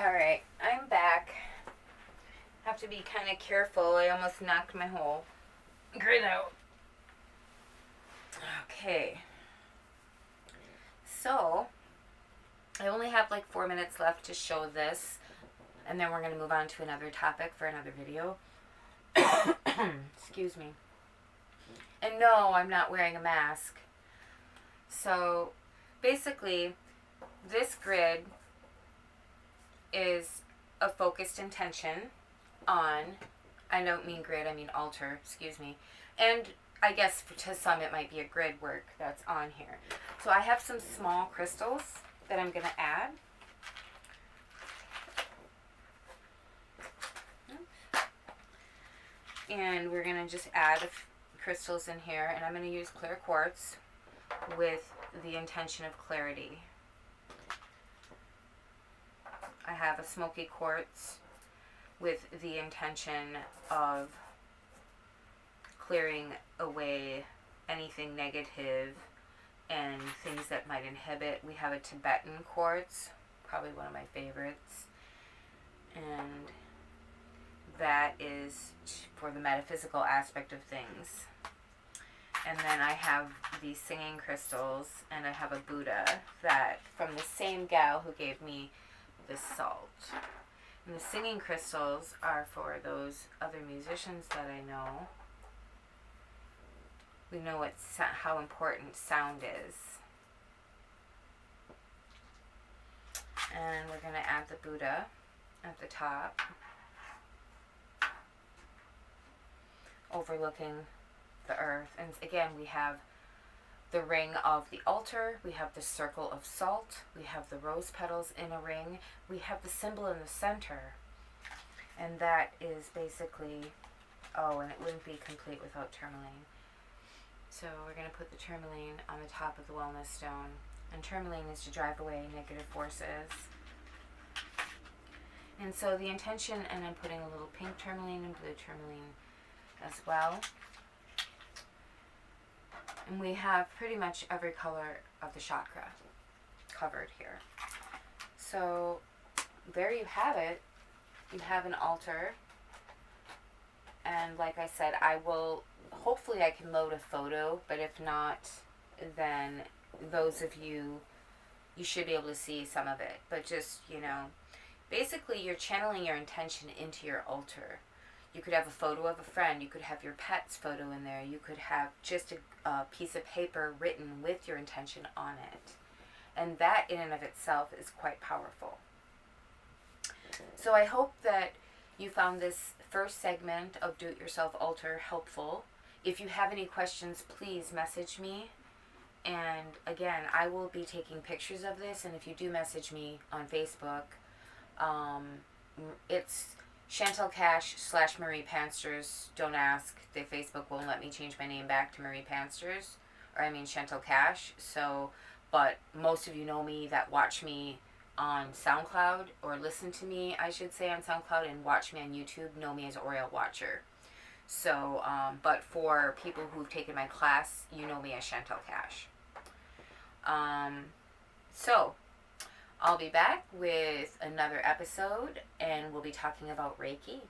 Alright, I'm back. Have to be kind of careful. I almost knocked my whole grid out. Okay. So, I only have like 4 minutes left to show this, and then we're going to move on to another topic for another video. Excuse me. And no, I'm not wearing a mask. So, basically, this grid is a focused intention on, I don't mean grid, I mean altar, excuse me. And I guess to some it might be a grid work that's on here. So I have some small crystals that I'm going to add. And we're going to just add crystals in here, and I'm going to use clear quartz with the intention of clarity. I have a smoky quartz with the intention of clearing away anything negative and things that might inhibit. We have a Tibetan quartz, probably one of my favorites, and that is for the metaphysical aspect of things. And then I have these singing crystals, and I have a Buddha that from the same gal who gave me this salt. And the singing crystals are for those other musicians that I know. We know how important sound is. And we're going to add the Buddha at the top, overlooking the earth. And again, we have the ring of the altar, we have the circle of salt, we have the rose petals in a ring, we have the symbol in the center, and that is basically, and it wouldn't be complete without tourmaline. So we're going to put the tourmaline on the top of the wellness stone, and tourmaline is to drive away negative forces. And so the intention, and I'm putting a little pink tourmaline and blue tourmaline as well. And we have pretty much every color of the chakra covered here. So there you have it. You have an altar. And like I said, hopefully I can load a photo, but if not, then those of you should be able to see some of it. But just, basically you're channeling your intention into your altar. You could have a photo of a friend. You could have your pet's photo in there. You could have just a piece of paper written with your intention on it. And that in and of itself is quite powerful. So I hope that you found this first segment of Do-It-Yourself Altar helpful. If you have any questions, please message me. And again, I will be taking pictures of this. And if you do message me on Facebook, it's Chantal Cash / Marie Pansters. Don't ask. The Facebook won't let me change my name back to Marie Pansters. Chantal Cash. So, but most of you know me that watch me on SoundCloud, or listen to me, I should say, on SoundCloud, and watch me on YouTube, know me as Oriole Watcher. So, but for people who've taken my class, you know me as Chantal Cash. So, I'll be back with another episode, and we'll be talking about Reiki.